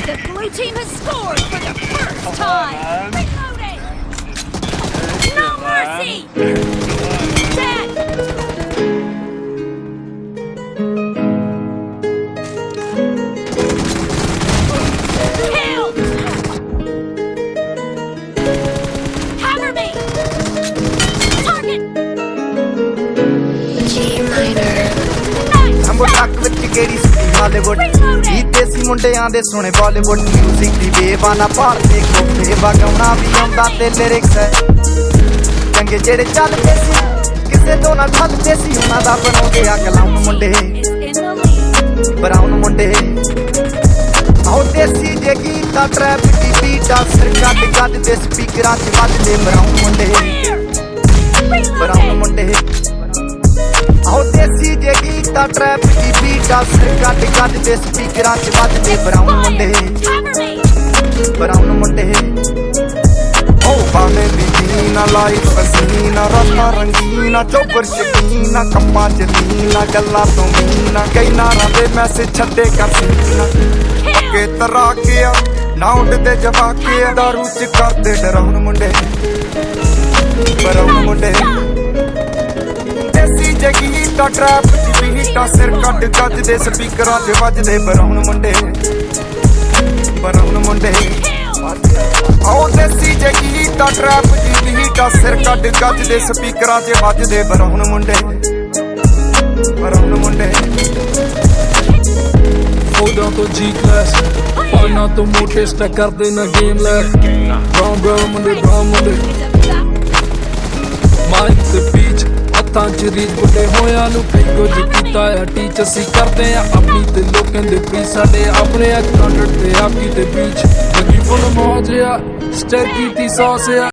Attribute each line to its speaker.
Speaker 1: The blue team has scored for the first time. Reloading. No mercy. Dead. Killed. Cover me. Target. G minor.
Speaker 2: ਅੰਬੋ ਟੱਕ ਵਿੱਚ ਕਿਹੜੀ ਸਿੱਟੀ Hollywood ਜੀ ਦੇਸੀ ਮੁੰਡਿਆਂ ਦੇ ਸੋਹਣੇ ਬਾਲੀਵੁੱਡ ਮਿਊਜ਼ਿਕ ਦੀ ਬੇਵਾਨਾ ਭਾਰਤੇ ਕੋਫੇ ਵਗਾਉਣਾ ਵੀ ਆਉਂਦਾ ਤੇ ਲਿਰਿਕਸ ਚੰਗੇ ਜਿਹੜੇ ਚੱਲਦੇ ਸੀ ਕਿਸੇ ਤੋਂ ਨਾ ਠੱਲਦੇ ਸੀ ਉਹਨਾਂ ਦਾ ਬਣਾਉਂਦੇ ਆ ਕਲਾਉਣ ਮੁੰਡੇ ਬਰਾਉਨ ਮੁੰਡੇ ਆਉ ਦੇਸੀ ਜੇ ਗੀਤਾ ਟਰੈਪ ਦੀ ਬੀਟਾ ਸਿਰ ਕੱਢ ਕੱਢ ਦੇ ਸਪੀਕਰਾਂ 'ਚ ਵੱਜਦੇ ਬਰਾਉਨ ਮੁੰਡੇ ਬਰਾਉਨ ਮੁੰਡੇ ਆਉ ਦੇਸੀ ਜੇ ਗੀਤਾ ਟਰੈਪ ਦੀ ਬੀਟਾ ਸਿਰ ਕੱਢ ਕੱਢ ਦੇ ਸਪੀਕਰਾਂ 'ਚ ਵੱਜਦੇ ਬਰਾਉਨ ਮੁੰਡੇ ਬਰਾਉਨ ਮੁੰਡੇ ਓ ਬਾਵੇਂ ਬਿਜੀਨਾ ਲਾਈਫ ਪਸੀਨਾ ਰਾਤਾਂ ਰੰਗੀਨਾ ਚੋਬਰ ਸ਼ਕੀਨਾ ਕੰਮਾਂ 'ਚ ਲੀਨਾ ਗੱਲਾਂ ਤੋਂ ਮੀਨਾ ਕਈ ਨਾਰਾਂ ਦੇ ਮੈਸੇਜ ਛੱਡੇ ਕਰ ਸੀਨਾ ਅੱਗੇ ਤਰਾ ਕੇ ਆ ਨਾ ਉੱਡਦੇ ਜਵਾਕੇ ਦਾਰੂ 'ਚ ਕਰਦੇ ਡਰਾਉਣ ਮੁੰਡੇ ਬਰਾਉਨ ਮੁੰਡੇ ਦੇਸੀ ਜਗੀ ਤਾਂ ਟਰੈਪ ਦੀ ਬੀਟਾਂ ਸਿਰ ਕੱਢ ਕੱਢ ਦੇ ਸਪੀਕਰਾਂ 'ਚ ਵੱਜਦੇ ਬਰਾਉਨ ਮੁੰਡੇ ਬਰਾਉਨ ਮੁੰਡੇ ਆਉ ਦੇਸੀ ਜਗੀ ਤਾਂ ਟਰੈਪ ਦੀ ਬੀਟਾਂ ਸਿਰ ਕੱਢ ਕੱਢ ਦੇ ਸਪੀਕਰਾਂ 'ਚ ਵੱਜਦੇ ਬਰਾਉਨ ਮੁੰਡੇ ਬਰਾਉਨ ਮੁੰਡੇ
Speaker 3: ਫੋਟੋ ਤੋਂ ਜੀ ਕਲਾਸ ਪਾਣਾ ਤੋਂ ਮੋਟੇ ਸਟੈਕ ਕਰਦੇ ਨਾ ਗੇਮ ਲੈ ਬਰਾਉਨ ਮੁੰਡੇ ਮਾਈਕ ਤੇ ਪੀਚ ਹੱਥਾਂ 'ਚ ਰੀਤ ਬੁੱਢੇ ਹੋਇਆਂ ਨੂੰ ਕਈ ਕੁਝ ਕੀਤਾ ਆ ਟੀਚ ਅਸੀਂ ਕਰਦੇ ਆ ਆਪਣੀ ਤੇ ਲੋਕਾਂ ਦੇ ਪ੍ਰੀ ਸਾਡੇ ਆਪਣੇ ਕੰਟੈਂਟ ਤੇ ਆਪੀ ਤੇ ਬੀਚ ਲੱਗੀ ਫੁੱਲ ਮੌਜ ਆ ਸਟੈਕ ਕੀਤੀ ਸੌਸ ਆ